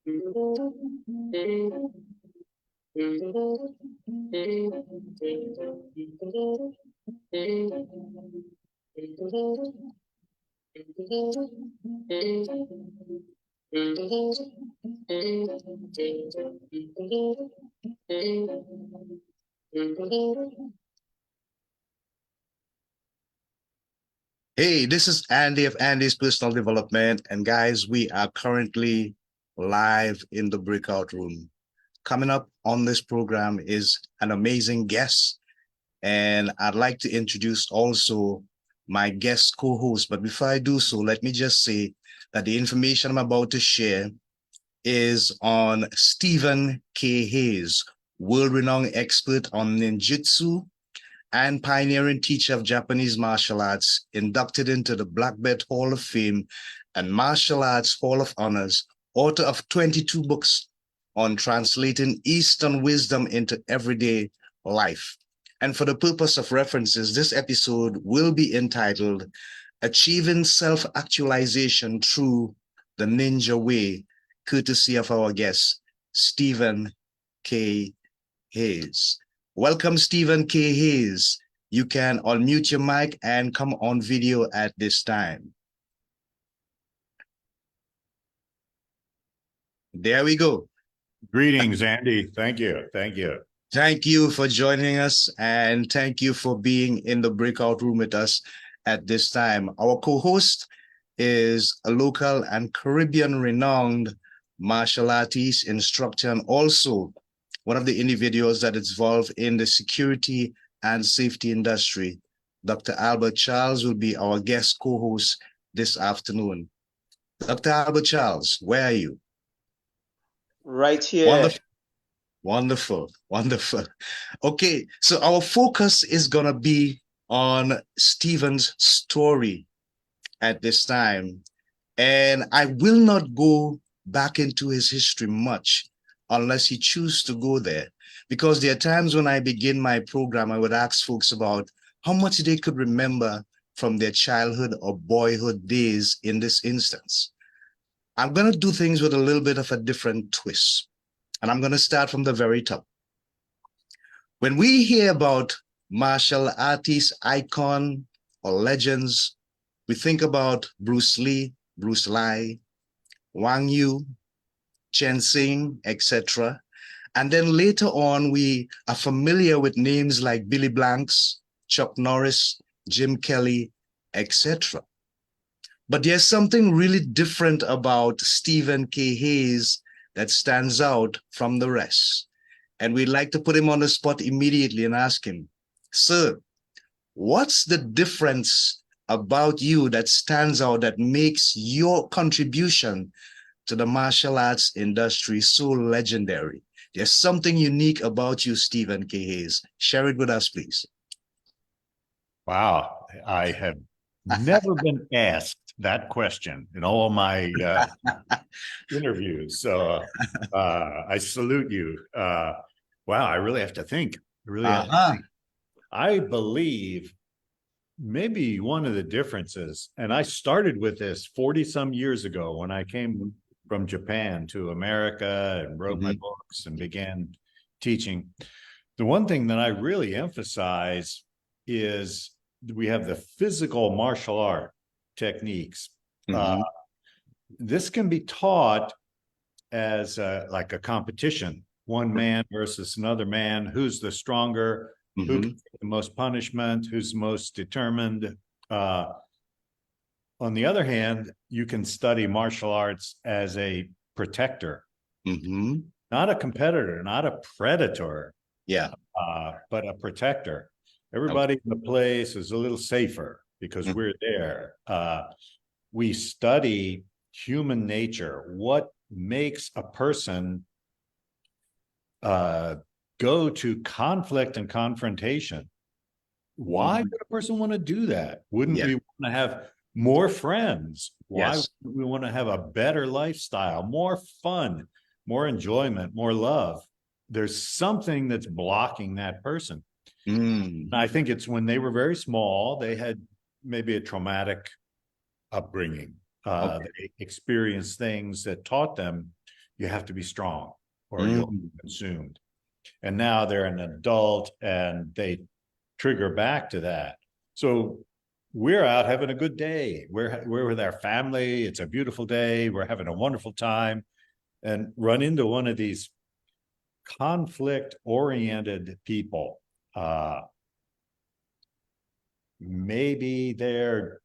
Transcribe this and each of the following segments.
Hey, this is Andy of Andy's Personal Development. And guys, we are currently live in the breakout room. Coming up on this program is an amazing guest. And I'd like to introduce also my guest co-host. But before I do so, let me just say that the information I'm about to share is on Stephen K. Hayes, world-renowned expert on ninjutsu and pioneering teacher of Japanese martial arts, inducted into the Black Belt Hall of Fame and Martial Arts Hall of Honors, author of 22 books on translating Eastern wisdom into everyday life. And for the purpose of references, this episode will be entitled Achieving Self-Actualization Through the Ninja Way, courtesy of our guest, Stephen K. Hayes. Welcome, Stephen K. Hayes. You can unmute your mic and come on video at this time. There we go. Greetings, Andy. Thank you. Thank you. Thank you for joining us, and thank you for being in the breakout room with us at this time. Our co-host is a local and Caribbean renowned martial artist, instructor, and also one of the individuals that is involved in the security and safety industry. Dr. Albert Charles will be our guest co-host this afternoon. Dr. Albert Charles, where are you? Right here. Wonderful. Wonderful, wonderful. Okay, so our focus is gonna be on Stephen's story at this time. And I will not go back into his history much unless he chooses to go there. Because there are times when I begin my program, I would ask folks about how much they could remember from their childhood or boyhood days in this instance. I'm gonna do things with a little bit of a different twist. And I'm gonna start from the very top. When we hear about martial artist icon or legends, we think about Bruce Lee, Bruce Lee, Wang Yu, Chen Xing, etc. And then later on, we are familiar with names like Billy Blanks, Chuck Norris, Jim Kelly, etc. But there's something really different about Stephen K. Hayes that stands out from the rest. And we'd like to put him on the spot immediately and ask him, sir, what's the difference about you that stands out that makes your contribution to the martial arts industry so legendary? There's something unique about you, Stephen K. Hayes. Share it with us, please. Wow. I have never been asked that question in all my interviews. So I salute you. Wow, I really have to think. I really have to think. I believe maybe one of the differences, and I started with this 40 some years ago when I came from Japan to America and wrote my books and began teaching. The one thing that I really emphasize is we have the physical martial art techniques. This can be taught as like a competition, one man versus another man, who's the stronger, who can take the most punishment, who's most determined. On the other hand, you can study martial arts as a protector, not a competitor, not a predator, but a protector. Everybody in the place is a little safer because we're there. We study human nature, what makes a person go to conflict and confrontation. Why would a person want to do that? Wouldn't we want to have more friends? Why would we want to have a better lifestyle, more fun, more enjoyment, more love? There's something that's blocking that person. And I think it's when they were very small, they had maybe a traumatic upbringing. They experienced things that taught them you have to be strong or you'll be consumed. And now they're an adult and they trigger back to that. So we're out having a good day. We're with our family. It's a beautiful day. We're having a wonderful time, and run into one of these conflict-oriented people. Maybe they're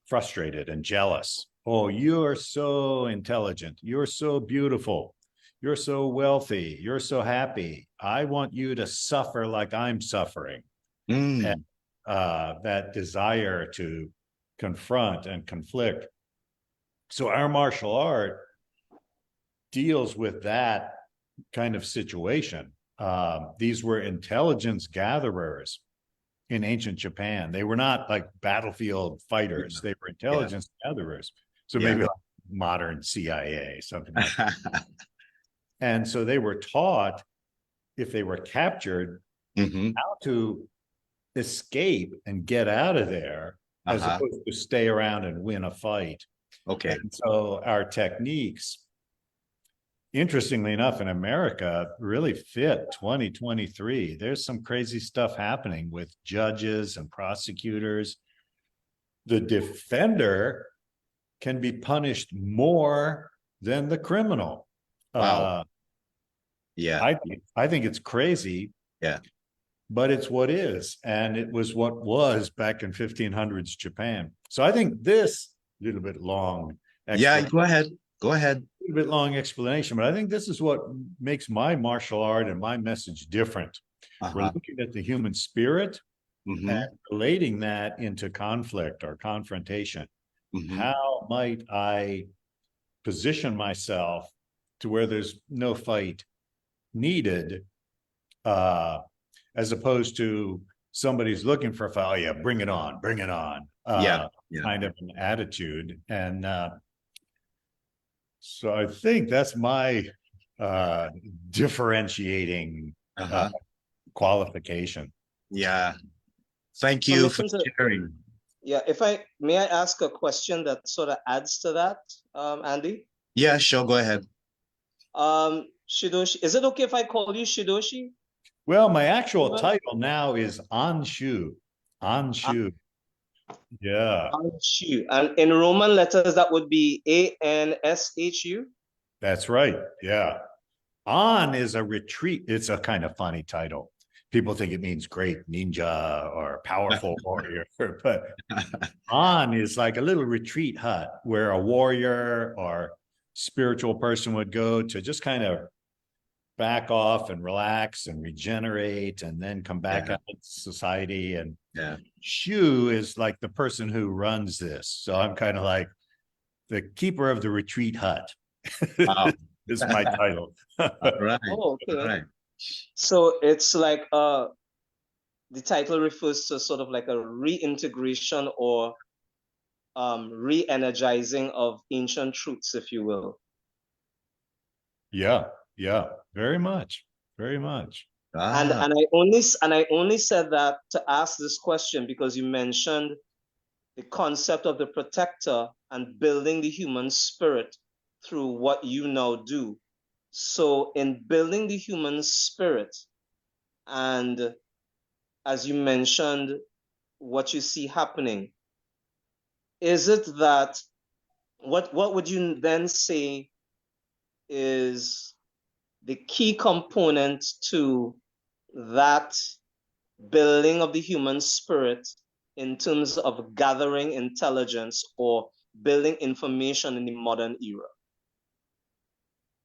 frustrated and jealous. Oh, you're so intelligent. You're so beautiful. You're so wealthy. You're so happy. I want you to suffer like I'm suffering. And that desire to confront and conflict. So our martial art deals with that kind of situation. These were intelligence gatherers in ancient Japan. They were not like battlefield fighters. They were intelligence gatherers. So maybe like modern CIA, something like that. And so they were taught, if they were captured, how to escape and get out of there, as opposed to stay around and win a fight. Okay. And so our techniques, interestingly enough, in America, really fit 2023. There's some crazy stuff happening with judges and prosecutors. The defender can be punished more than the criminal. Wow. I think it's crazy. Yeah. But it's what is, and it was what was back in 1500s Japan. So I think this little bit long. Yeah, go ahead. Go ahead. A little bit long explanation, but I think this is what makes my martial art and my message different. We're looking at the human spirit and relating that into conflict or confrontation. How might I position myself to where there's no fight needed, as opposed to somebody's looking for a fight? Oh yeah, bring it on, bring it on. Kind of an attitude. And so I think that's my differentiating qualification. Yeah. Thank you for sharing. Yeah, may I ask a question that sort of adds to that, Andy? Yeah, sure, go ahead. Shidoshi, is it okay if I call you Shidoshi? Well, my actual title now is Anshu. Anshu. Yeah. Anshu. And in Roman letters, that would be ANSHU? That's right. Yeah. An is a retreat. It's a kind of funny title. People think it means great ninja or powerful warrior, but An is like a little retreat hut where a warrior or spiritual person would go to just kind of back off and relax and regenerate and then come back out into society. And Shu is like the person who runs this. So I'm kind of like the keeper of the retreat hut. Wow. Is my title. Right. Oh, okay. Right. So it's like the title refers to sort of like a reintegration or re-energizing of ancient truths, if you will. Yeah, very much. And I only said that to ask this question because you mentioned the concept of the protector and building the human spirit through what you now do. So in building the human spirit, and as you mentioned, what you see happening, is it that what would you then say is the key component to that building of the human spirit in terms of gathering intelligence or building information in the modern era?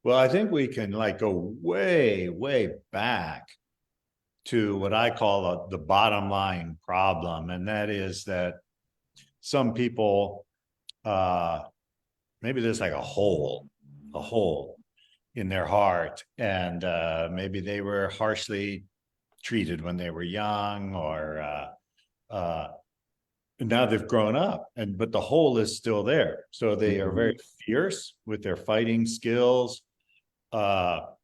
Well, I think we can like go way, way back to what I call the bottom line problem. And that is that some people, maybe there's like a hole in their heart. And maybe they were harshly treated when they were young, or now they've grown up, but the hole is still there. So they are very fierce with their fighting skills, but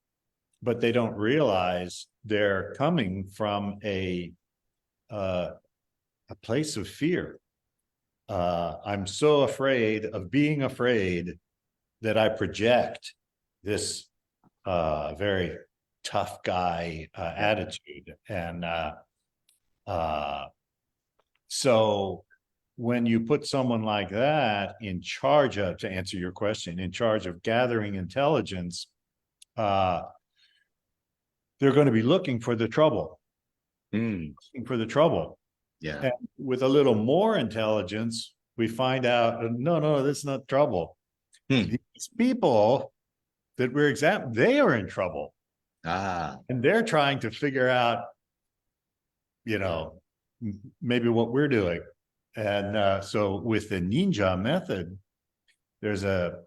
they don't realize they're coming from a place of fear. I'm so afraid of being afraid that I project this very tough guy attitude. And so when you put someone like that in charge of, to answer your question, in charge of gathering intelligence, they're going to be looking for the trouble. Looking for the trouble. Yeah. And with a little more intelligence, we find out, no, that's not trouble. These people that we're examining, they are in trouble. And they're trying to figure out, maybe what we're doing. And so with the ninja method, there's a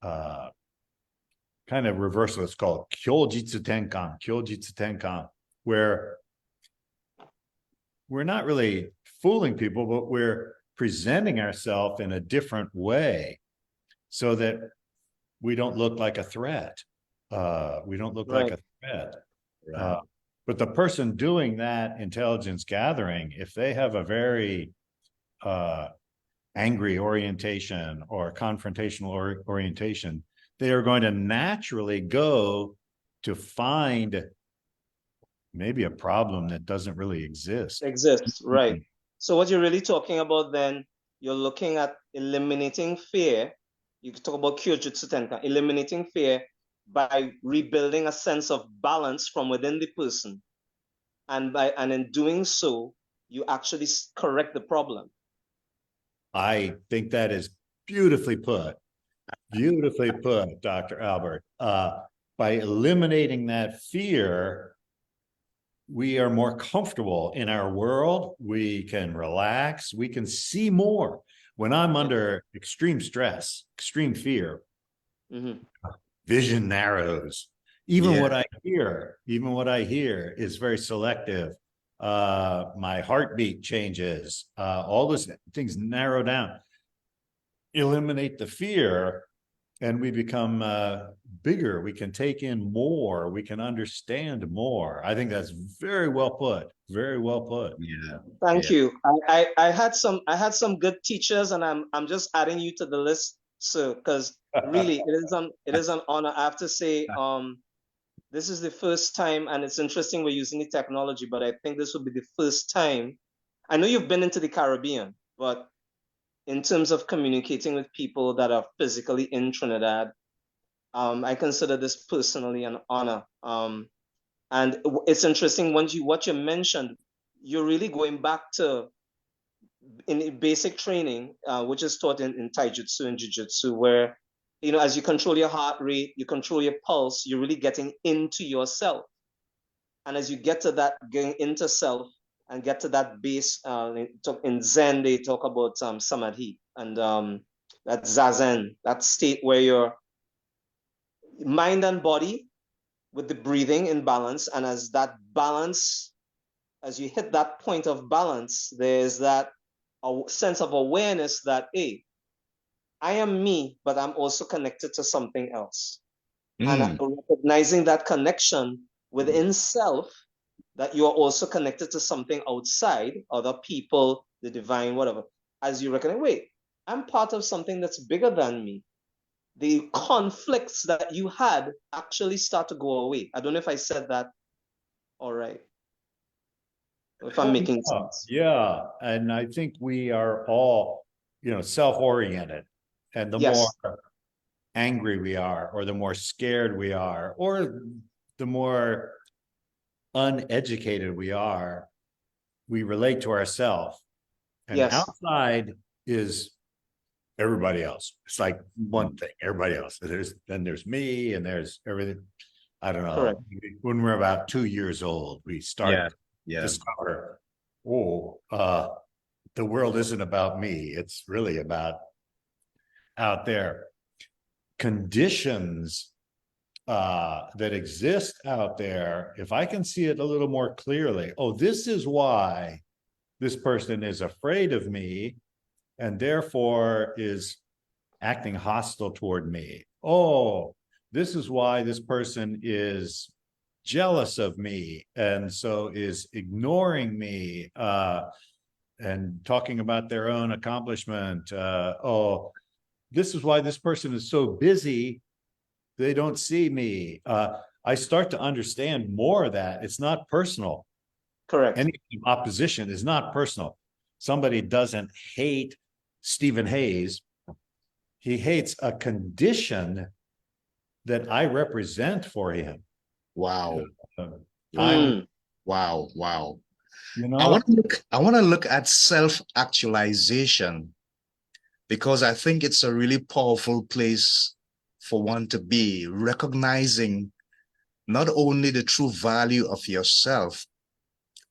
kind of reversal. It's called kyojitsu tenkan, where we're not really fooling people, but we're presenting ourselves in a different way so that we don't look like a threat. We don't look like a threat. But the person doing that intelligence gathering, if they have a very angry orientation or confrontational orientation, they are going to naturally go to find maybe a problem that doesn't really exist. Right. So what you're really talking about then, you're looking at eliminating fear. You could talk about Kyojutsu Tenkan, eliminating fear by rebuilding a sense of balance from within the person. And in doing so, you actually correct the problem. I think that is beautifully put. Beautifully put, Dr. Albert. By eliminating that fear, we are more comfortable in our world. We can relax. We can see more. When I'm under extreme stress, extreme fear, vision narrows. Even what I hear is very selective. My heartbeat changes. All those things narrow down. Eliminate the fear, and we become bigger. We can take in more. We can understand more. I think that's very well put. Very well put. Yeah. Thank you. I had some good teachers, and I'm just adding you to the list, so because really it is an honor. I have to say, this is the first time, and it's interesting we're using the technology, but I think this will be the first time. I know you've been into the Caribbean, but in terms of communicating with people that are physically in Trinidad, I consider this personally an honor. And it's interesting, what you mentioned, you're really going back to in basic training, which is taught in taijutsu and jujutsu, where, as you control your heart rate, you control your pulse, you're really getting into yourself. And as you get to that, going into self and get to that base, in Zen, they talk about samadhi, and that zazen, that state where your mind and body with the breathing in balance. And as that balance, as you hit that point of balance, there's that a sense of awareness that, hey, I am me, but I'm also connected to something else. And recognizing that connection within self, that you are also connected to something outside, other people, the divine, whatever. As you recognize, wait, I'm part of something that's bigger than me. The conflicts that you had actually start to go away. I don't know if I said that all right. If I'm making sense. Yeah. And I think we are all, self-oriented. And the more angry we are, or the more scared we are, or the more uneducated we are, we relate to ourselves. And outside is everybody else. It's like one thing, everybody else. Then there's me, and there's everything. I don't know. Correct. When we're about 2 years old, we start to discover, the world isn't about me. It's really about out there. Conditions that exist out there, if I can see it a little more clearly, this is why this person is afraid of me and therefore is acting hostile toward me. This is why this person is jealous of me and so is ignoring me and talking about their own accomplishment. This is why this person is so busy They don't see me. I start to understand more that it's not personal. Correct. Any opposition is not personal. Somebody doesn't hate Stephen Hayes. He hates a condition that I represent for him. Wow. I'm, Wow. Wow. you know, I want to look at self-actualization, because I think it's a really powerful place for one to be, recognizing not only the true value of yourself,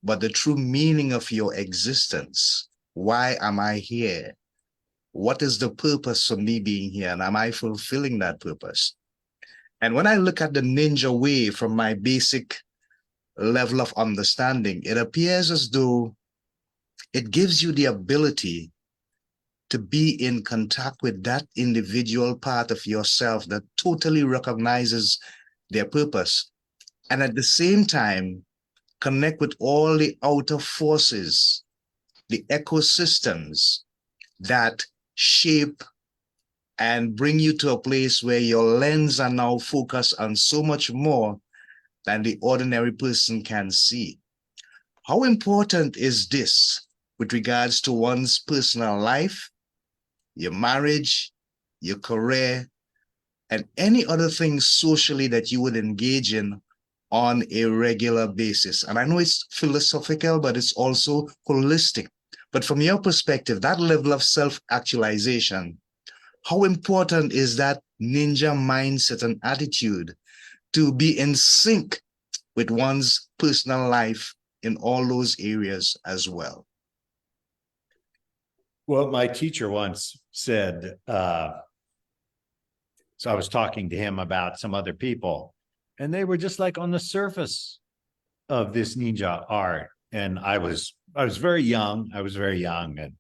but the true meaning of your existence. Why am I here? What is the purpose for me being here? And am I fulfilling that purpose? And when I look at the ninja way from my basic level of understanding, it appears as though it gives you the ability to be in contact with that individual part of yourself that totally recognizes their purpose. And at the same time, connect with all the outer forces, the ecosystems that shape and bring you to a place where your lens are now focused on so much more than the ordinary person can see. How important is this with regards to one's personal life, your marriage, your career, and any other things socially that you would engage in on a regular basis? And I know it's philosophical, but it's also holistic. But from your perspective, that level of self-actualization, how important is that ninja mindset and attitude to be in sync with one's personal life in all those areas as well? well, my teacher once said, so I was talking to him about some other people, and they were just like on the surface of this ninja art. And I was very young. I was very young and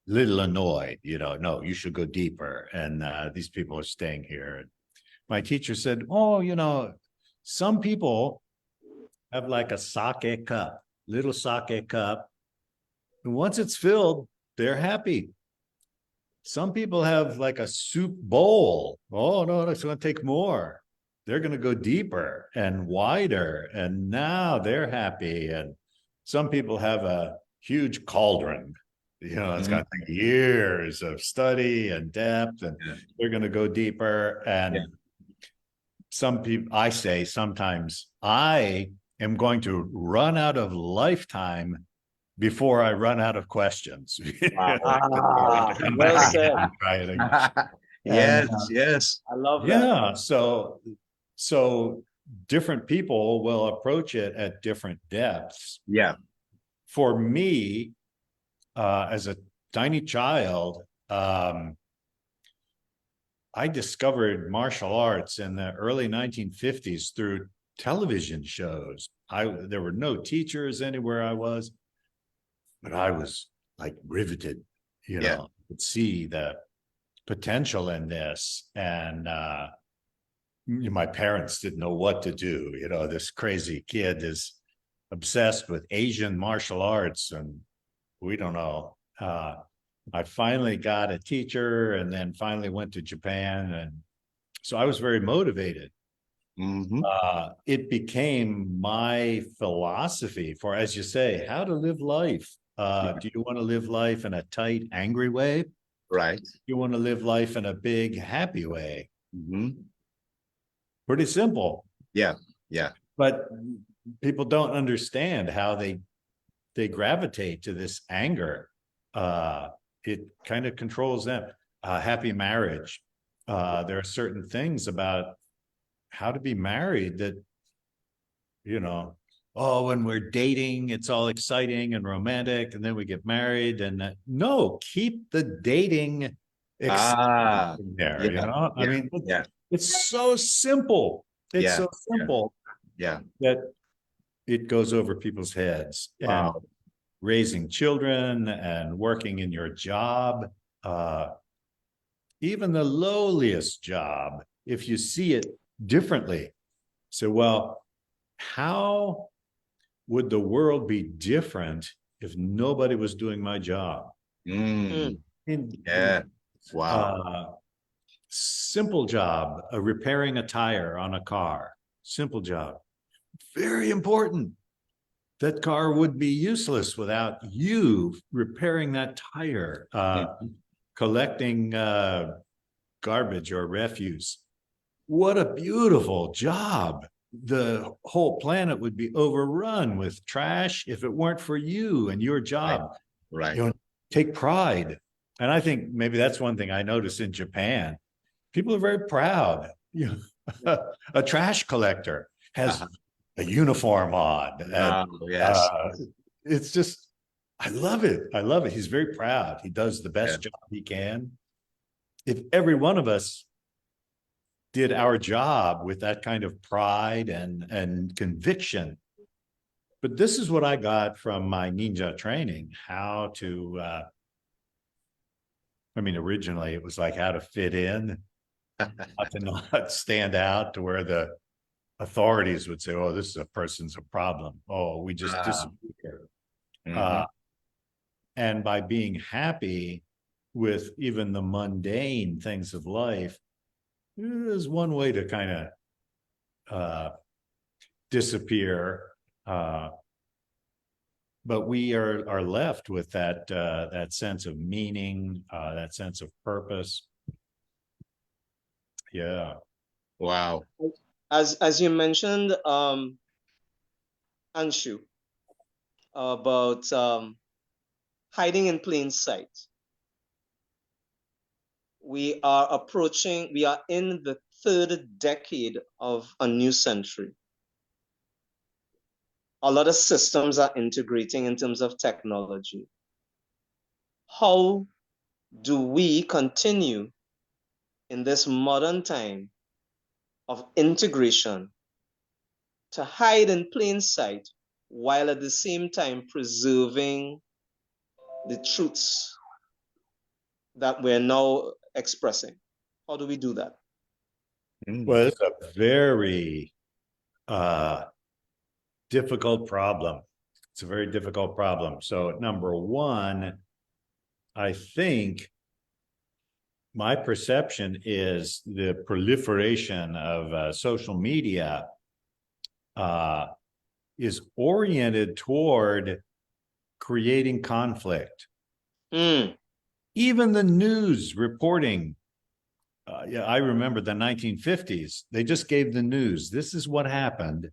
little annoyed, no, you should go deeper. And these people are staying here. And my teacher said, oh, some people have like a sake cup, little sake cup. And once it's filled, they're happy. Some people have like a soup bowl. Oh, no, it's going to take more. They're going to go deeper and wider. And now they're happy. And some people have a huge cauldron. It's going to take years of study and depth, and they're going to go deeper. And some people, I say sometimes, I am going to run out of lifetime before I run out of questions. Well said. Yes. I love that. Yeah. So different people will approach it at different depths. Yeah. For me, as a tiny child, I discovered martial arts in the early 1950s through television shows. There were no teachers anywhere I was, but I was like riveted, could see the potential in this. And my parents didn't know what to do. This crazy kid is obsessed with Asian martial arts, and we don't know. I finally got a teacher, and then finally went to Japan. And so I was very motivated. It became my philosophy for, as you say, how to live life. Do you want to live life in a tight, angry way? Right. Do you want to live life in a big, happy way? Pretty simple. Yeah. But people don't understand how they gravitate to this anger. It kind of controls them. Happy marriage. There are certain things about how to be married that, when we're dating, it's all exciting and romantic, and then we get married. And no, keep the dating exciting there. I mean, it's so simple. It's so simple that it goes over people's heads. Wow. And raising children and working in your job, even the lowliest job, if you see it differently. So, well, how would the world be different if nobody was doing my job? Wow. simple job, repairing a tire on a car, simple job, very important. That car would be useless without you repairing that tire, collecting garbage or refuse. What a beautiful job. The whole planet would be overrun with trash if it weren't for you and your job. Right. You know, take pride. And I think maybe that's one thing I noticed in Japan. People are very proud. You know, a trash collector has a uniform on. And, yes. It's just, I love it. I love it. He's very proud. He does the best job he can. If every one of us did our job with that kind of pride and conviction. But this is what I got from my ninja training, how to, originally it was like how to fit in, how to not stand out to where the authorities would say, oh, this is a person's a problem. Oh, we just disappear. And by being happy with even the mundane things of life, is one way to kind of disappear. But we are left with that sense of meaning, that sense of purpose. Yeah. Wow. As you mentioned, Anshu, about hiding in plain sight. We are in the third decade of a new century. A lot of systems are integrating in terms of technology. How do we continue in this modern time of integration to hide in plain sight while at the same time preserving the truths that we're now expressing? How do we do that? Well, it's a very difficult problem. It's a very difficult problem. So number one, I think my perception is the proliferation of social media is oriented toward creating conflict. Even the news reporting, I remember the 1950s, they just gave the news. This is what happened.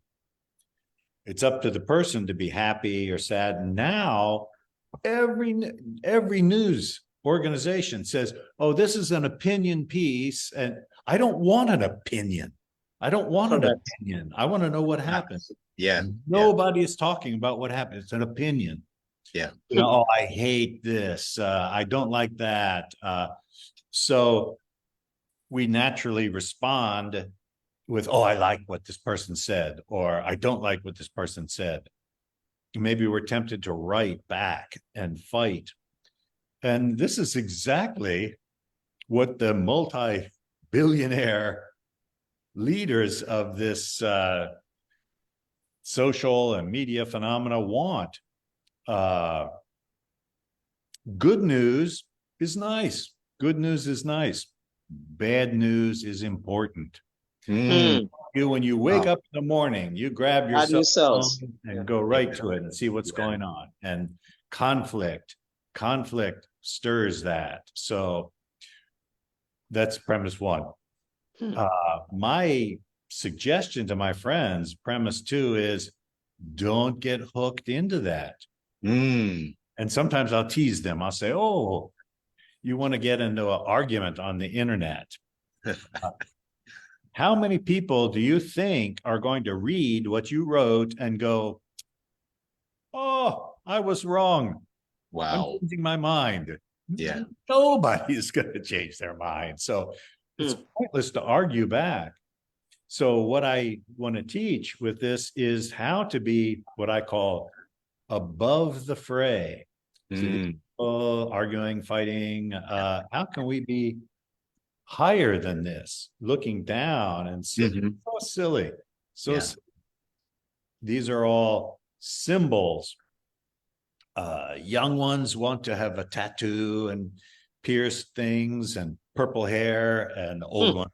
It's up to the person to be happy or sad. And now every news organization says, oh, this is an opinion piece. And I don't want an opinion. I don't want an opinion. I want to know what happened. Yeah. Nobody is talking about what happened. It's an opinion. Yeah. You know, oh, I hate this. I don't like that. So we naturally respond with, oh, I like what this person said, or I don't like what this person said. Maybe we're tempted to write back and fight. And this is exactly what the multi-billionaire leaders of this social and media phenomena want. Good news is nice. Good news is nice. Bad news is important. When you wake up in the morning, you grab your cell phone and go right to it and see what's going on. And conflict stirs that. So that's premise one. My suggestion to my friends, premise two, is don't get hooked into that. And sometimes I'll tease them. I'll say, oh, you want to get into an argument on the internet. How many people do you think are going to read what you wrote and go, oh, I was wrong. Wow. I'm changing my mind. Yeah. Nobody's going to change their mind. So it's pointless to argue back. So what I want to teach with this is how to be what I call above the fray. Arguing, fighting. How can we be higher than this, looking down and saying, so silly, silly. These are all symbols. Young ones want to have a tattoo and pierce things and purple hair, and old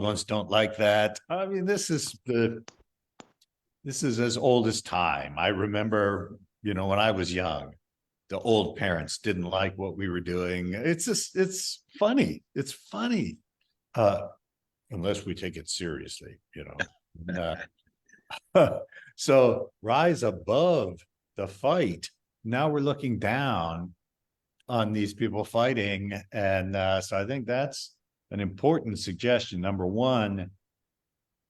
ones don't like that. I mean, this is as old as time. I remember, when I was young, the old parents didn't like what we were doing. It's funny. It's funny. Unless we take it seriously, So rise above the fight. Now we're looking down on these people fighting. And so I think that's an important suggestion. Number one,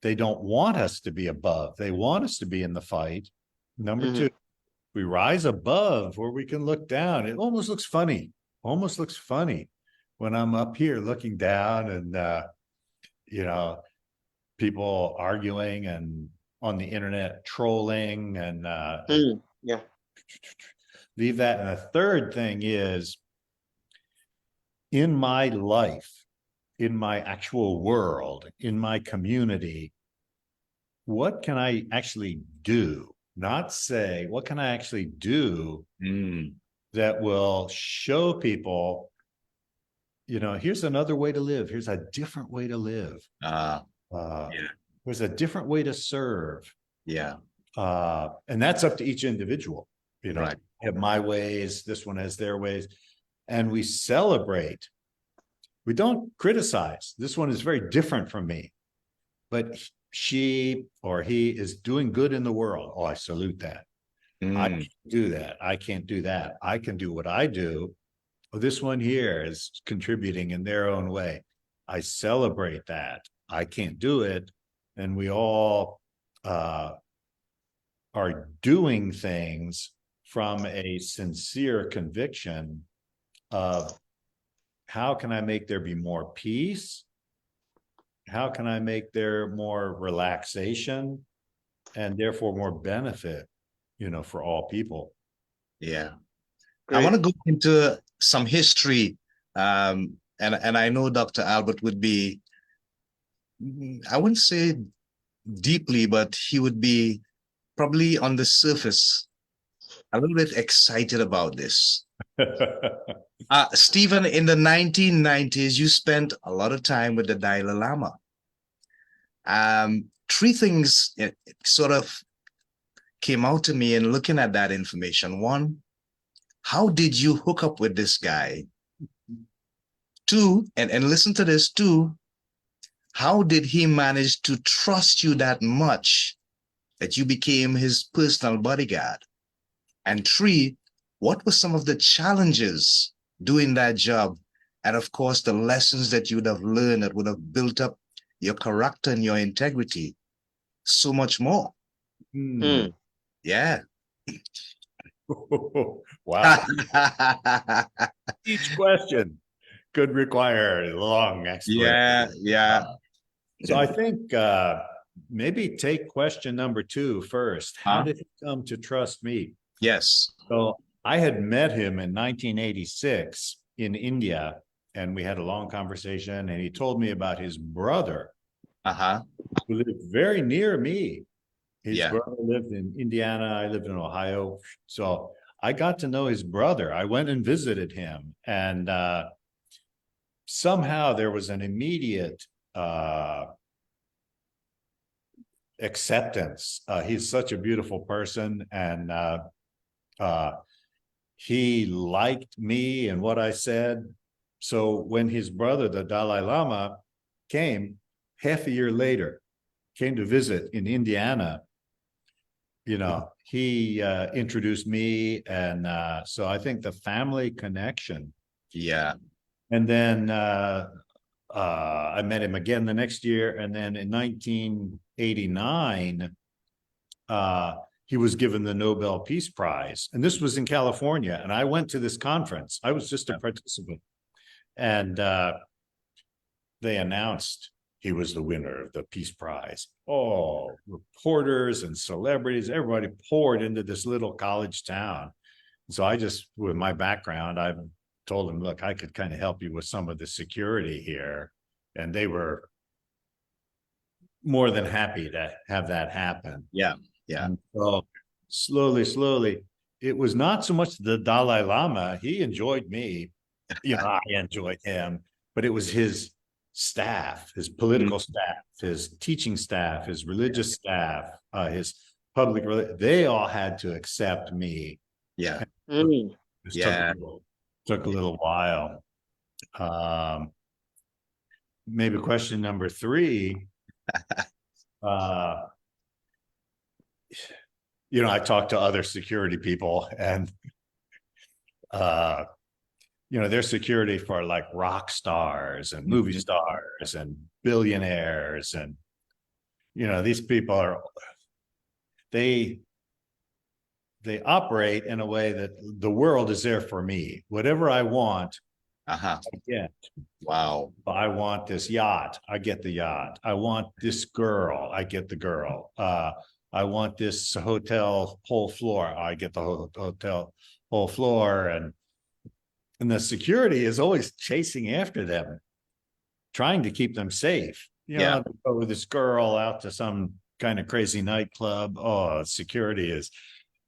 they don't want us to be above. They want us to be in the fight. Number two, we rise above where we can look down. It almost looks funny. When I'm up here looking down and, people arguing and on the internet trolling and leave that. And a third thing is, in my life, in my actual world, in my community, what can I actually do? Not say, what can I actually do that will show people, here's another way to live. Here's a different way to live. There's a different way to serve. Yeah. And that's up to each individual. Right. I have my ways, this one has their ways. And we celebrate. We don't criticize. This one is very different from me. But she or he is doing good in the world. Oh, I salute that. I can't do that. I can't do that. I can do what I do. Well, this one here is contributing in their own way. I celebrate that. I can't do it. And we all are doing things from a sincere conviction of, how can I make there be more peace? How can I make there more relaxation and therefore more benefit, for all people? Yeah. Great. I want to go into some history. And I know Dr. Albert would be, I wouldn't say deeply, but he would be probably on the surface a little bit excited about this. Stephen, in the 1990s, you spent a lot of time with the Dalai Lama. Three things sort of came out to me in looking at that information. One, how did you hook up with this guy? Two, and listen to this too, how did he manage to trust you that much that you became his personal bodyguard? And three, what were some of the challenges doing that job? And of course, the lessons that you would have learned that would have built up your character and your integrity. So much more. Yeah. Wow. Each question could require a long explanation. Yeah. So I think maybe take question number 2 first. How did he come to trust me? Yes. So I had met him in 1986 in India, and we had a long conversation, and he told me about his brother who lived very near me. His brother lived in Indiana. I lived in Ohio. So I got to know his brother. I went and visited him, and somehow there was an immediate acceptance. He's such a beautiful person, and he liked me and what I said. So when his brother, the Dalai Lama, came half a year later, came to visit in Indiana, he introduced me. And so I think the family connection. Yeah. And then I met him again the next year. And then in 1989, he was given the Nobel Peace Prize. And this was in California. And I went to this conference. I was just a participant. And they announced he was the winner of the Peace Prize. Oh, reporters and celebrities, everybody poured into this little college town. So I just, with my background, I told them, look, I could kind of help you with some of the security here. And they were more than happy to have that happen. Yeah. And so slowly, it was not so much the Dalai Lama. He enjoyed me. I enjoyed him. but it was his staff, his political staff, his teaching staff, his religious staff, his public, they all had to accept me. Yeah. It Yeah. took a little while. Maybe question number 3. You know, I talked to other security people, and you know, their security for like rock stars and movie stars and billionaires, and you know, these people are they operate in a way that the world is there for me. Whatever I want, I get. Wow. I want this yacht, I get the yacht. I want this girl, I get the girl. I want this hotel whole floor, I get the hotel whole floor. And the security is always chasing after them, trying to keep them safe. You know, go with this girl out to some kind of crazy nightclub. Oh, security is,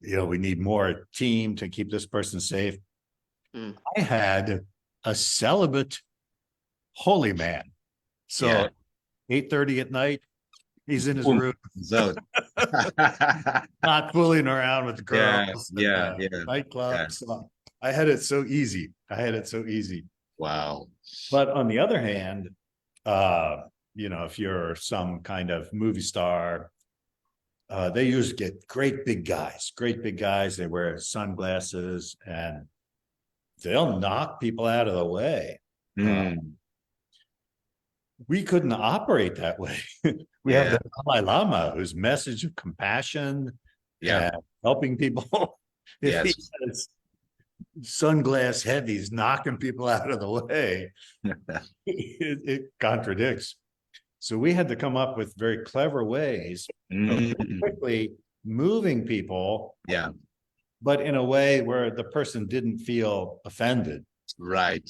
you know, we need more team to keep this person safe. I had a celibate holy man. So 8:30 at night, he's in his room, not fooling around with the girls. Nightclubs. So I had it so easy. Wow. But on the other hand, you know, if you're some kind of movie star, they usually get great big guys. They wear sunglasses and they'll knock people out of the way. We couldn't operate that way. We have the Dalai Lama, whose message of compassion and helping people. If he says sunglass heavies knocking people out of the way, it contradicts. So we had to come up with very clever ways of quickly moving people, but in a way where the person didn't feel offended. Right.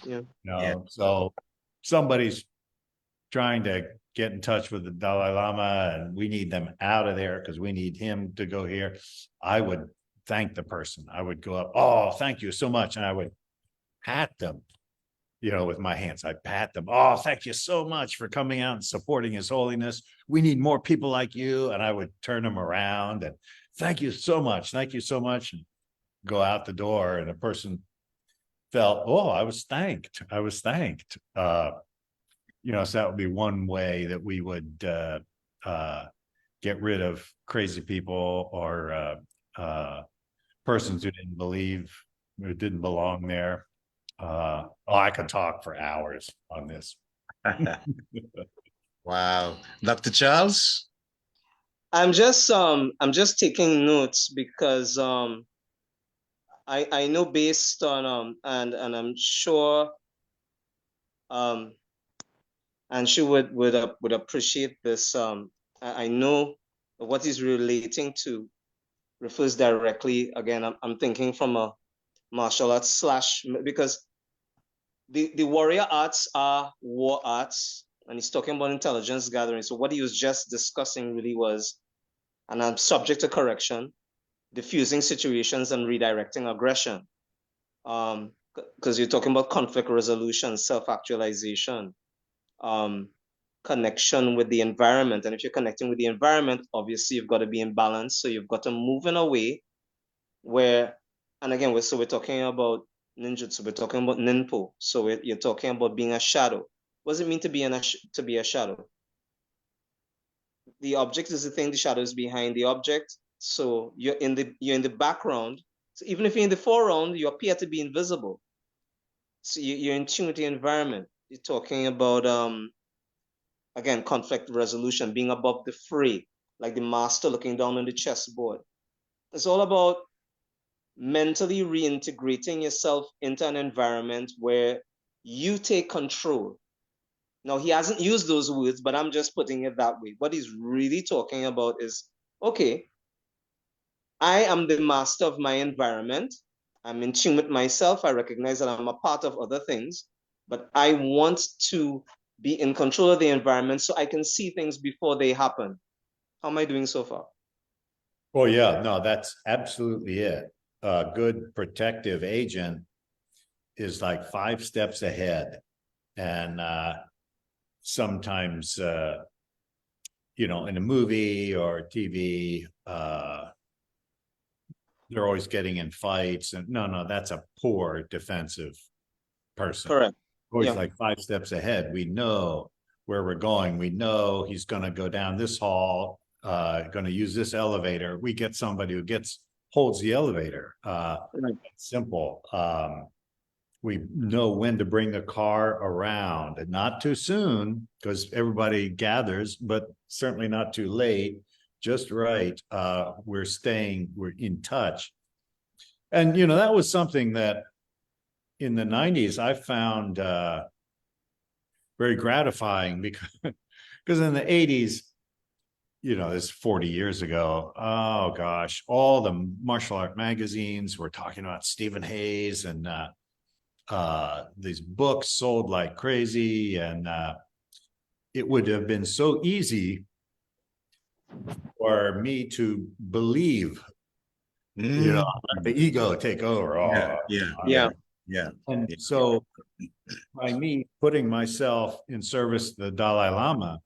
You know, so somebody's trying to get in touch with the Dalai Lama and we need them out of there because we need him to go here. I would thank the person. I would go up, oh, thank you so much. And I would pat them, you know, with my hands. I pat them. Oh, thank you so much for coming out and supporting His Holiness. We need more people like you. And I would turn them around and thank you so much. Thank you so much. And go out the door. And the person felt, oh, I was thanked. You know, so that would be one way that we would get rid of crazy people or persons who didn't belong there. I could talk for hours on this. Wow. Dr. Charles? I'm just taking notes because I know based on and I'm sure and she would appreciate this. I know what he's relating to refers directly, again, I'm thinking from a martial arts / because the warrior arts are war arts, and he's talking about intelligence gathering. So what he was just discussing really was, and I'm subject to correction, diffusing situations and redirecting aggression. Because you're talking about conflict resolution, self-actualization, connection with the environment. And if you're connecting with the environment, obviously you've got to be in balance. So you've got to move in a way where, and again, we're talking about ninjutsu, we're talking about ninpo. So you're talking about being a shadow. What does it mean to be a shadow? The object is the thing, the shadow is behind the object. So you're in the background. So even if you're in the foreground, you appear to be invisible. So you're in tune with the environment. You're talking about again, conflict resolution, being above the fray, like the master looking down on the chessboard. It's all about mentally reintegrating yourself into an environment where you take control. Now, he hasn't used those words, but I'm just putting it that way. What he's really talking about is, okay, I am the master of my environment. I'm in tune with myself. I recognize that I'm a part of other things, but I want to be in control of the environment so I can see things before they happen. How am I doing so far? Oh, yeah, no, that's absolutely it. A good protective agent is like 5 steps ahead. And sometimes, you know, in a movie or TV, they're always getting in fights. And no, that's a poor defensive person. Correct. Always Yeah. like 5 steps ahead. We know where we're going. We know he's going to go down this hall, going to use this elevator. We get somebody who holds the elevator. Right. Simple. We know when to bring the car around, and not too soon because everybody gathers, but certainly not too late. Just right. We're in touch. And, you know, that was something that in the 90s I found very gratifying because in the 80s, you know, this 40 years ago, oh gosh, all the martial art magazines were talking about Stephen Hayes, and these books sold like crazy, and it would have been so easy for me to believe, you know, the ego take over. And so by me putting myself in service to the Dalai Lama,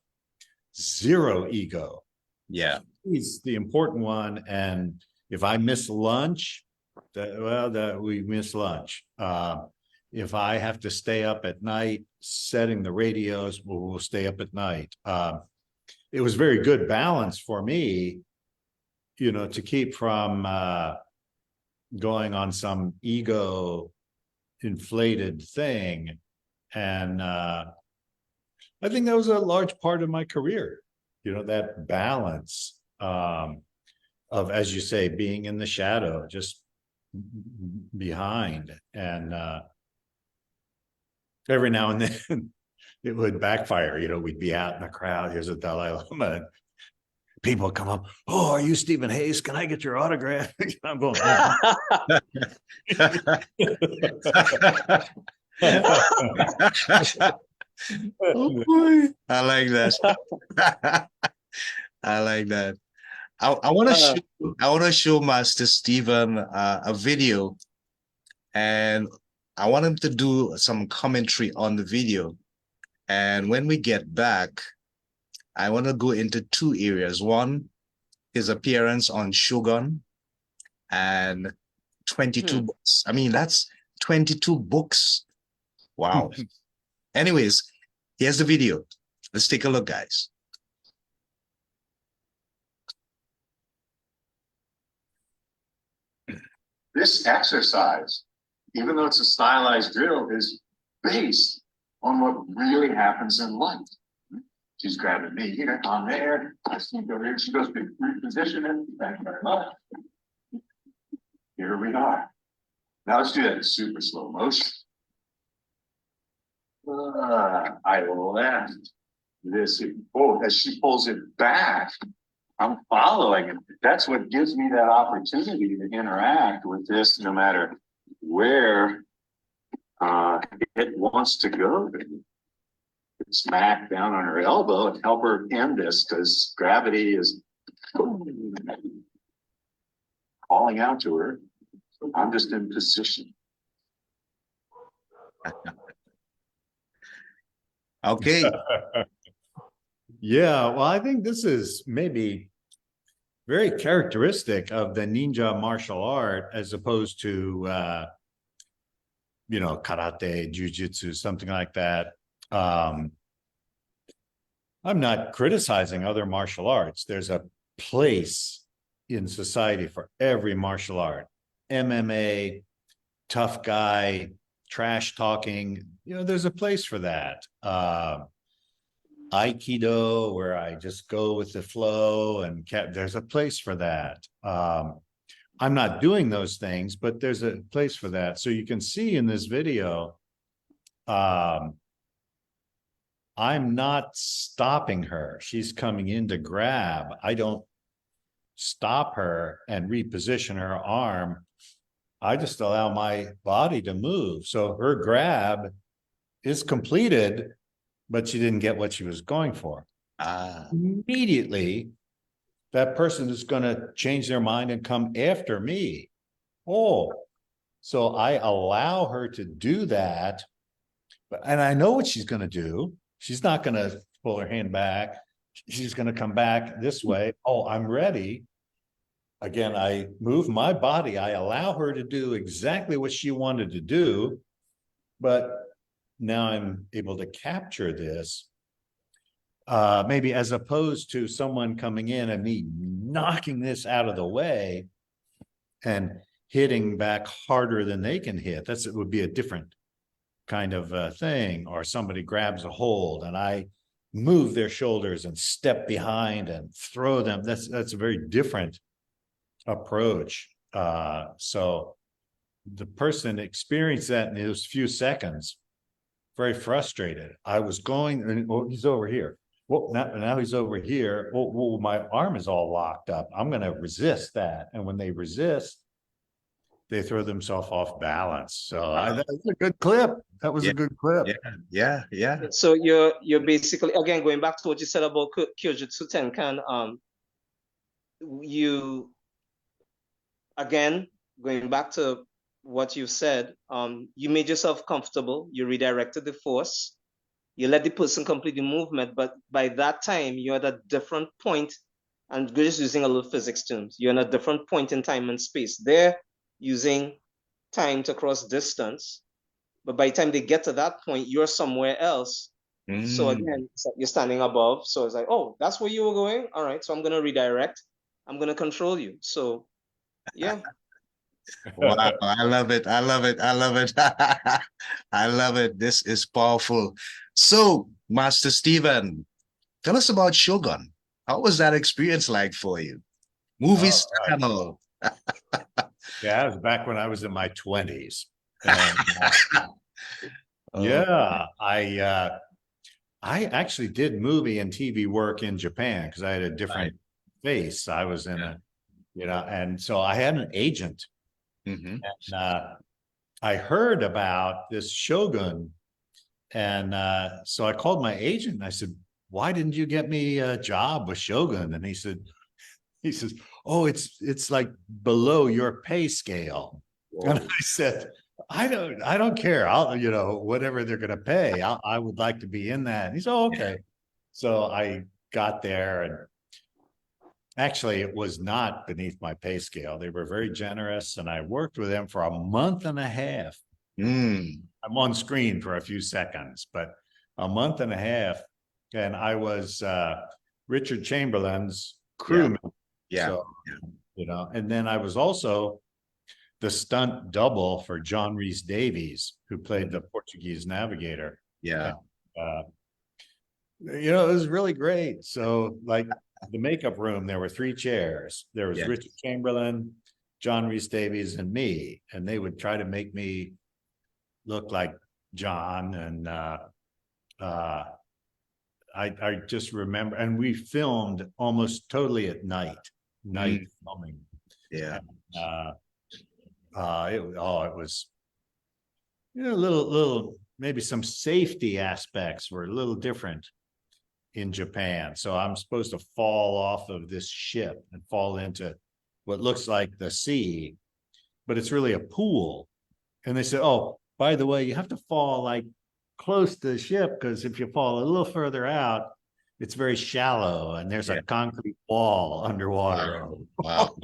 zero ego. Yeah. He's the important one. And if I miss lunch, we miss lunch. If I have to stay up at night setting the radios, we'll stay up at night. It was very good balance for me, you know, to keep from going on some ego inflated thing. And I think that was a large part of my career, you know, that balance of, as you say, being in the shadow, just behind. And every now and then it would backfire. You know, we'd be out in the crowd. Here's a Dalai Lama. And people come up. Oh, are you Stephen Hayes? Can I get your autograph? I'm going. Oh boy. I like that. I like that. I want to show Master Stephen a video, and I want him to do some commentary on the video. And when we get back, I want to go into 2 areas. One, his appearance on Shogun, and 22 books. I mean, that's 22 books. Wow. Anyways, here's the video. Let's take a look, guys. This exercise, even though it's a stylized drill, is based on what really happens in life. She's grabbing me here, on there. I see go here. She goes to reposition it. Thank you very much. Here we are. Now let's do that in super slow motion. I left this. Oh, as she pulls it back, I'm following it. That's what gives me that opportunity to interact with this, no matter where it wants to go. Smack down on her elbow and help her end this, because gravity is calling out to her. I'm just in position. Okay. Yeah, well, I think this is maybe very characteristic of the ninja martial art, as opposed to, you know, karate, jujitsu, something like that. I'm not criticizing other martial arts. There's a place in society for every martial art. MMA, tough guy, trash talking, you know, there's a place for that. Aikido, where I just go with the flow, and there's a place for that. I'm not doing those things, but there's a place for that. So you can see in this video, I'm not stopping her. She's coming in to grab. I don't stop her and reposition her arm. I just allow my body to move. So her grab is completed, but she didn't get what she was going for. Immediately, that person is going to change their mind and come after me. Oh, So I allow her to do that, and I know what she's going to do. She's not going to pull her hand back. She's going to come back this way. Oh, I'm ready. Again, I move my body. I allow her to do exactly what she wanted to do, but now I'm able to capture this. Maybe as opposed to someone coming in and me knocking this out of the way and hitting back harder than they can hit. It would be a different kind of thing. Or somebody grabs a hold and I move their shoulders and step behind and throw them. That's a very different approach. So the person experienced that in those few seconds, very frustrated. I was going, and oh, he's over here. Well, now he's over here. Well, my arm is all locked up. I'm going to resist that. And when they resist, they throw themselves off balance. So that was a good clip. That was a good clip. Yeah. So you're basically, again, going back to what you said about Kyojutsu Tenkan, you, again, going back to what you said, you made yourself comfortable, you redirected the force, you let the person complete the movement, but by that time, you're at a different point, and we're just using a little physics terms. You're in a different point in time and space. They're using time to cross distance, but by the time they get to that point, you're somewhere else. So again, you're standing above. So it's like, oh, that's where you were going? All right, so I'm going to redirect. I'm going to control you. So, yeah. Wow, I love it. I love it. I love it. I love it. This is powerful. So, Master Stephen, tell us about Shogun. How was that experience like for you? Movie star and all. Yeah, it was back when I was in my 20s. And, yeah, I actually did movie and TV work in Japan because I had a different face. I was in and so I had an agent. And I heard about this Shogun. And so I called my agent and I said, why didn't you get me a job with Shogun? And he says, oh, it's like below your pay scale. Whoa. And I said, I don't care. I'll, whatever they're going to pay, I would like to be in that. And he said, oh, okay. So I got there, and actually it was not beneath my pay scale. They were very generous, and I worked with them for a month and a half. I'm on screen for a few seconds, but a month and a half. And I was Richard Chamberlain's crewman. So, and then I was also the stunt double for John Rhys Davies, who played the Portuguese navigator. And, it was really great. So like the makeup room, there were 3 chairs. There was Richard Chamberlain, John Rhys Davies, and me. And they would try to make me look like John. And I just remember, and we filmed almost totally at night filming. And, it was a little maybe some safety aspects were a little different in Japan. So I'm supposed to fall off of this ship and fall into what looks like the sea, but it's really a pool. And they said, oh, by the way, you have to fall like close to the ship, because if you fall a little further out, it's very shallow and there's a concrete wall underwater. Wow.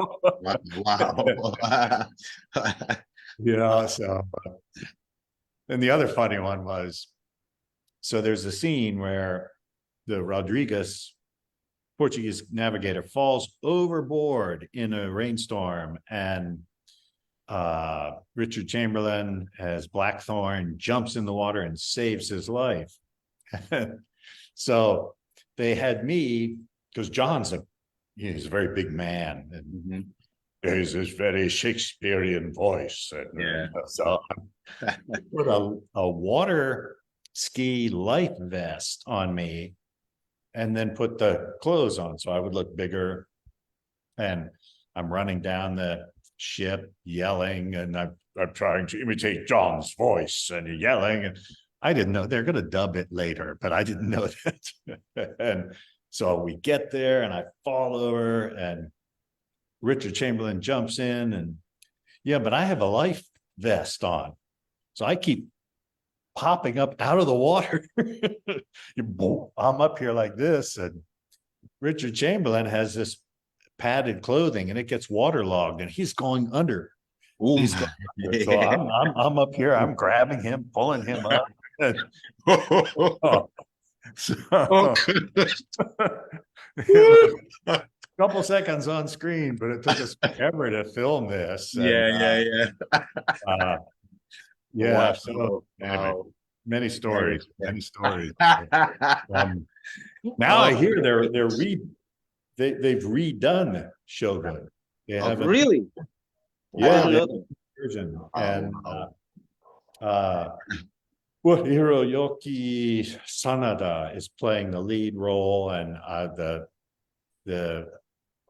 So, and the other funny one was, so there's a scene where the Rodriguez Portuguese navigator falls overboard in a rainstorm, and Richard Chamberlain as Blackthorn jumps in the water and saves his life. So they had me, because John's he's a very big man, and there's this very Shakespearean voice. And, so I put a water ski life vest on me, and then put the clothes on, so I would look bigger. And I'm running down the ship yelling, and I'm trying to imitate John's voice and yelling. And I didn't know they're going to dub it later, but I didn't know that. And so we get there, and I fall over, and Richard Chamberlain jumps in, and but I have a life vest on. So I keep popping up out of the water. I'm up here like this, and Richard Chamberlain has this padded clothing, and it gets waterlogged, and he's going under. He's going under. So I'm up here. I'm grabbing him, pulling him up. So, a couple seconds on screen, but it took us forever to film this. Yeah. Yeah. Wow. So anyway, many stories. Now I hear they've redone Shogun. They have really? Yeah, I didn't know that. version. And Hiroyuki Sanada is playing the lead role, and the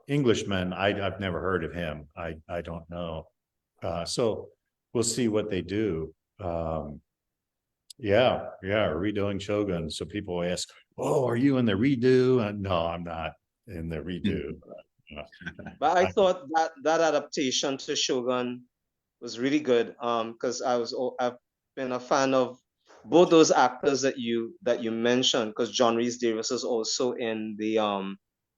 Englishman, I've never heard of him. I don't know. So we'll see what they do. Redoing Shogun. So people ask, "Oh, are you in the redo?" No, I'm not in the redo. But I thought that adaptation to Shogun was really good. Because I've been a fan of both those actors that you mentioned. Because John Rhys Davies is also in the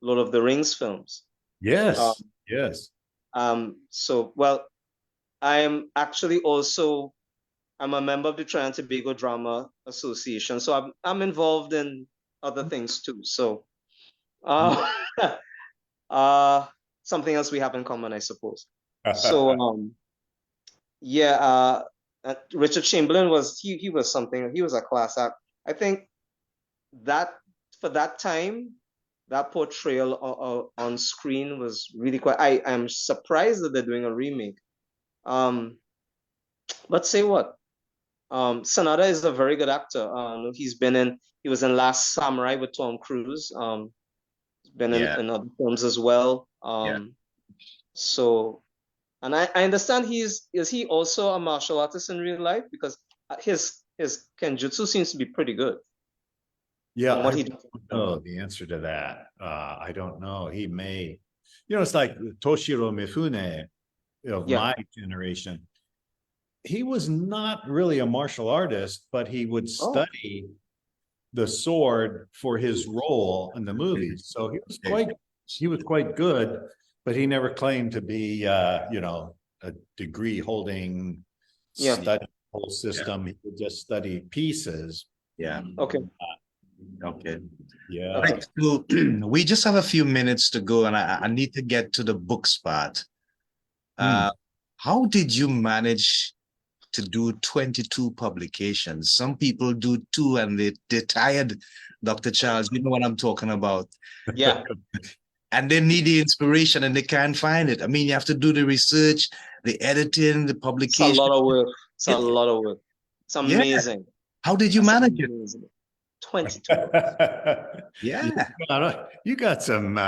Lord of the Rings films. Yes. Yes. So well, I'm actually also I'm a member of the Trinidad and Tobago Drama Association, so I'm involved in other things too. So, something else we have in common, I suppose. So, Richard Chamberlain he was something. He was a class act. I think that for that time, that portrayal on screen was really quite. I am surprised that they're doing a remake. But say what? Sanada is a very good actor. He was in Last Samurai with Tom Cruise. He's been in other films as well. So, and I understand is he also a martial artist in real life? Because his kenjutsu seems to be pretty good. Yeah, I don't know the answer to that. I don't know. He may, it's like Toshiro Mifune, my generation. He was not really a martial artist, but he would study the sword for his role in the movies. So he was quite good, but he never claimed to be a degree holding study whole system. He would just study pieces. Yeah. Okay. Yeah. Right. So we just have a few minutes to go, and I need to get to the books part. How did you manage to do 22 publications? Some people do 2 and they're tired, Dr. Charles. You know what I'm talking about. Yeah. And they need the inspiration and they can't find it. I mean, you have to do the research, the editing, the publication. It's a lot of work. It's a lot of work. It's amazing. Yeah. How did you manage it? 22. Yeah. You got some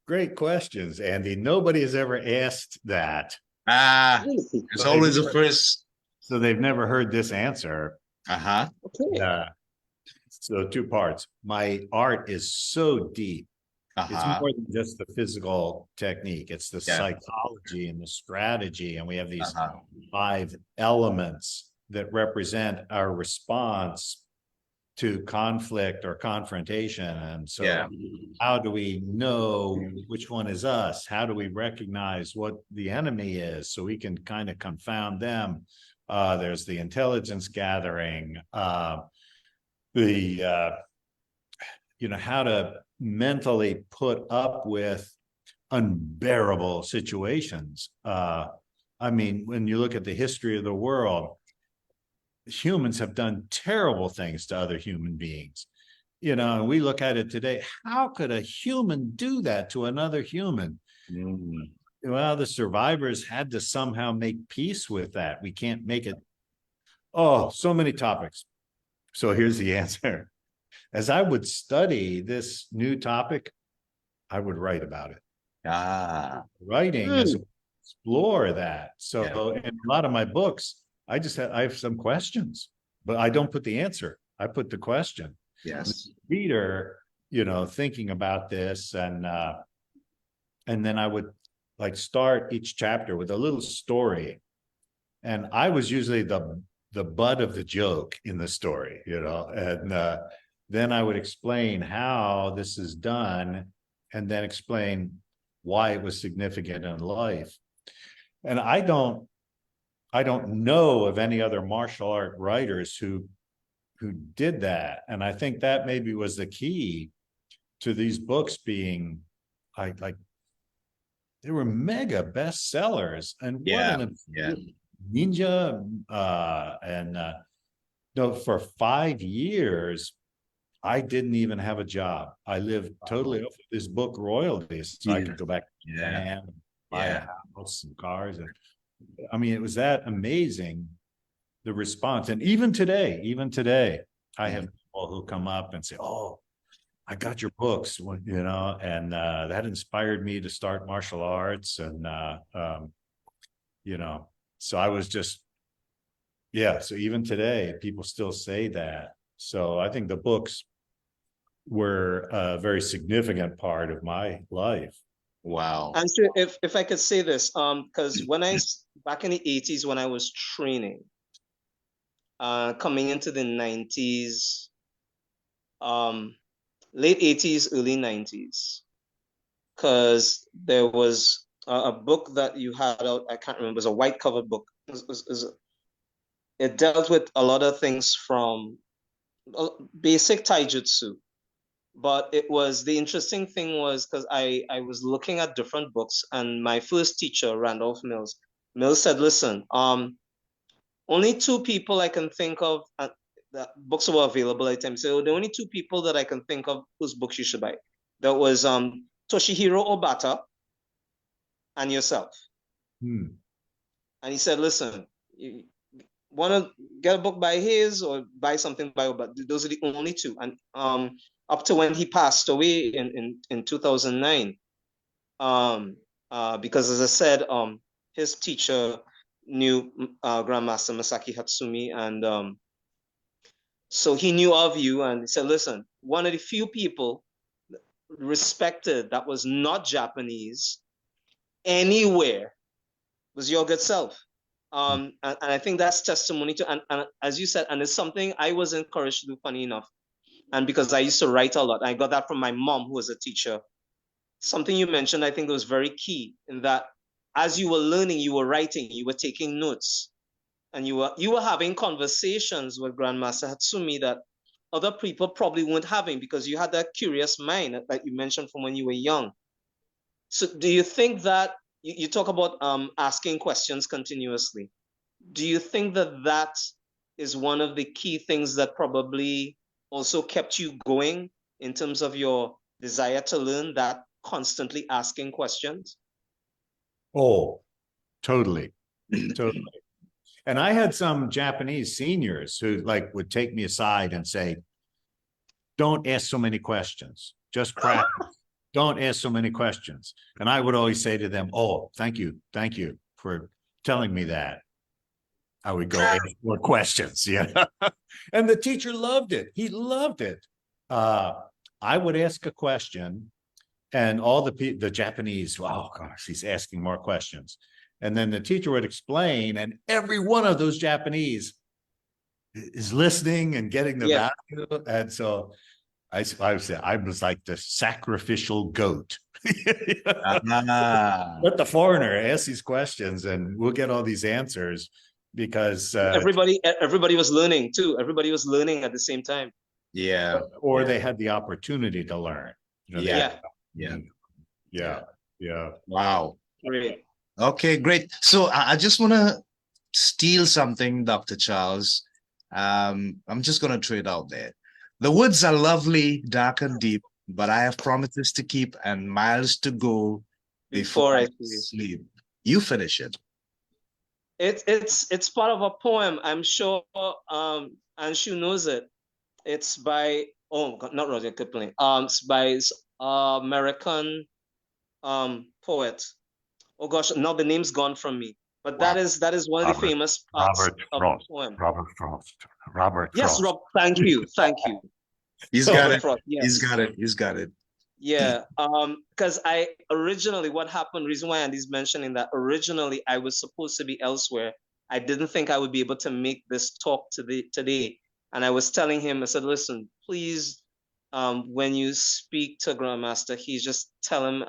great questions, Andy. Nobody has ever asked that. It's always the first. So they've never heard this answer. Okay. So 2 parts. My art is so deep. It's more than just the physical technique. It's the psychology and the strategy. And we have these 5 elements that represent our response to conflict or confrontation. And so how do we know which one is us? How do we recognize what the enemy is so we can kind of confound them? There's the intelligence gathering, how to mentally put up with unbearable situations. I mean, when you look at the history of the world, humans have done terrible things to other human beings. And we look at it today. How could a human do that to another human? Well, the survivors had to somehow make peace with that. We can't make it. Oh, so many topics. So here's the answer. As I would study this new topic, I would write about it. Writing is explore that. So in a lot of my books, I have some questions, but I don't put the answer. I put the question. Yes. The reader, thinking about this, and then I would start each chapter with a little story And I was usually the butt of the joke in the story, you know, and then I would explain how this is done and then explain why it was significant in life. And I don't know of any other martial art writers who did that. And I think that maybe was the key to these books being like they were mega bestsellers. And what an ninja no, for 5 years I didn't even have a job. I lived totally off of this book royalties, so I could go back to Japan and buy a house and cars. And I mean, it was that amazing, the response. And even today, I have people who come up and say, "Oh, I got your books," you know, and that inspired me to start martial arts. And you know, so I was just, so even today, people still say that. So I think the books were a very significant part of my life. Wow. And so if I could say this, because back in the 80s when I was training, coming into the 90s, late 80s, early 90s, because there was a book that you had out, I can't remember, it was a white covered book. It dealt with a lot of things from basic taijutsu. But the interesting thing was because I was looking at different books, and my first teacher, Randolph Mills said, listen, only 2 people I can think of, the books were available at the time. So the only 2 people that I can think of whose books you should buy. That was Toshihiro Obata and yourself. And he said, listen, you want to get a book by his or buy something by Obata. Those are the only 2. And up to when he passed away in 2009, because as I said, his teacher knew Grandmaster Masaki Hatsumi, and so he knew of you, and he said, listen, one of the few people respected that was not Japanese anywhere was your good self. And I think that's testimony to, and as you said, and it's something I was encouraged to do, funny enough. And because I used to write a lot, I got that from my mom, who was a teacher. Something you mentioned, I think, was very key in that as you were learning, you were writing, you were taking notes, and you were having conversations with Grandmaster Hatsumi that other people probably weren't having because you had that curious mind that you mentioned from when you were young. So do you think that, you talk about asking questions continuously, do you think that is one of the key things that probably also kept you going in terms of your desire to learn, that constantly asking questions? Oh, totally. Totally. And I had some Japanese seniors who would take me aside and say, don't ask so many questions, just practice. Don't ask so many questions. And I would always say to them, oh, thank you for telling me that. I would go ask more questions, and the teacher loved it. He loved it. I would ask a question, and all the Japanese, oh gosh, he's asking more questions. And then the teacher would explain, and every one of those Japanese is listening and getting the value. And so I was like the sacrificial goat. Let the foreigner ask these questions, and we'll get all these answers. Because everybody was learning too. Everybody was learning at the same time. Or they had the opportunity to learn. Wow. Great. Okay, great. So I just want to steal something, Dr. Charles. I'm just going to throw it out there. The woods are lovely, dark and deep, but I have promises to keep and miles to go before I sleep. You finish it. It's part of a poem. I'm sure Anshu knows it. It's by not Roger Kipling. It's by American poet. Oh gosh, now the name's gone from me. But that is one of the famous parts of the poem. Robert Frost. Yes, Rob. Thank you. He's got it. Yes. He's got it. Yeah. Because what happened, reason why Andy's mentioning that, originally I was supposed to be elsewhere I didn't think I would be able to make this talk today. And I was telling him, I said, listen, please, when you speak to Grandmaster, he just tell him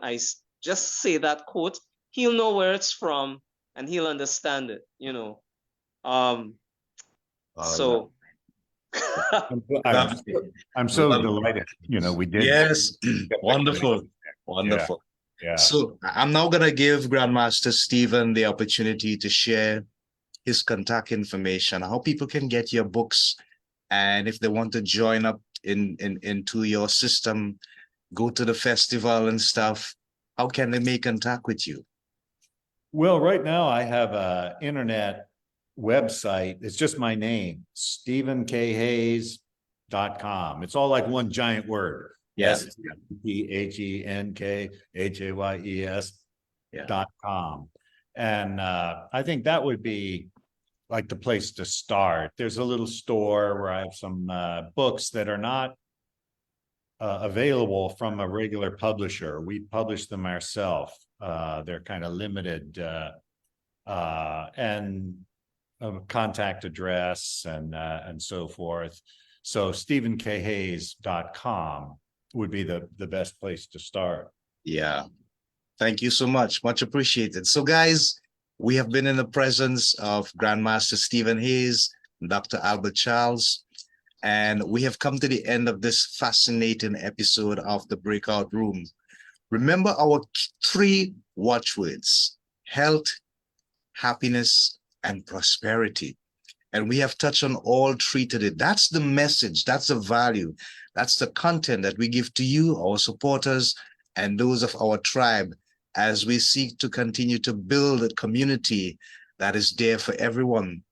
just say that quote. He'll know where it's from and he'll understand it, you know. So I'm so delighted. You know, we did. Yes, wonderful, wonderful. Yeah. So I'm now gonna give Grandmaster Stephen the opportunity to share his contact information, how people can get your books, and if they want to join up into your system, go to the festival and stuff, how can they make contact with you? Well, right now I have a internet website. It's just my name, StephenKHayes.com. It's all like one giant word. Yes. StephenKHayes.com. And I think that would be like the place to start. There's a little store where I have some books that are not available from a regular publisher. We publish them ourselves. They're kind of limited and a contact address and so forth. So StephenKHayes.com would be the best place to start. Yeah. Thank you so much. Much appreciated. So guys, we have been in the presence of Grandmaster Stephen Hayes, Dr. Albert Charles, and we have come to the end of this fascinating episode of the Breakout Room. Remember our 3 watchwords: health, happiness, and prosperity. And we have touched on all 3 today. That's the message, that's the value, that's the content that we give to you, our supporters, and those of our tribe, as we seek to continue to build a community that is there for everyone,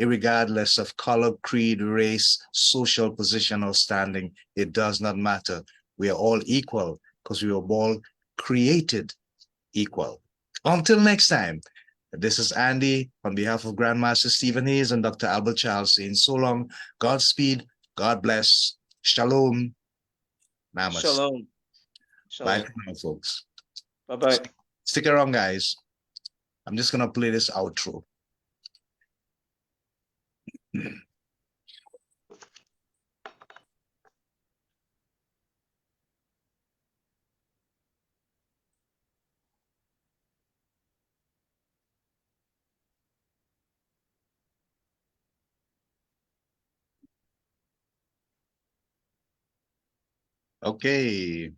irregardless of color, creed, race, social position, or standing. It does not matter. We are all equal because we were all created equal. Until next time, this is Andy on behalf of Grandmaster Stephen Hayes and Dr. Albert Charles saying so long, Godspeed, God bless, Shalom, Namaste. Shalom. Bye for now, folks. Bye-bye. Stick around, guys. I'm just going to play this outro. Okay.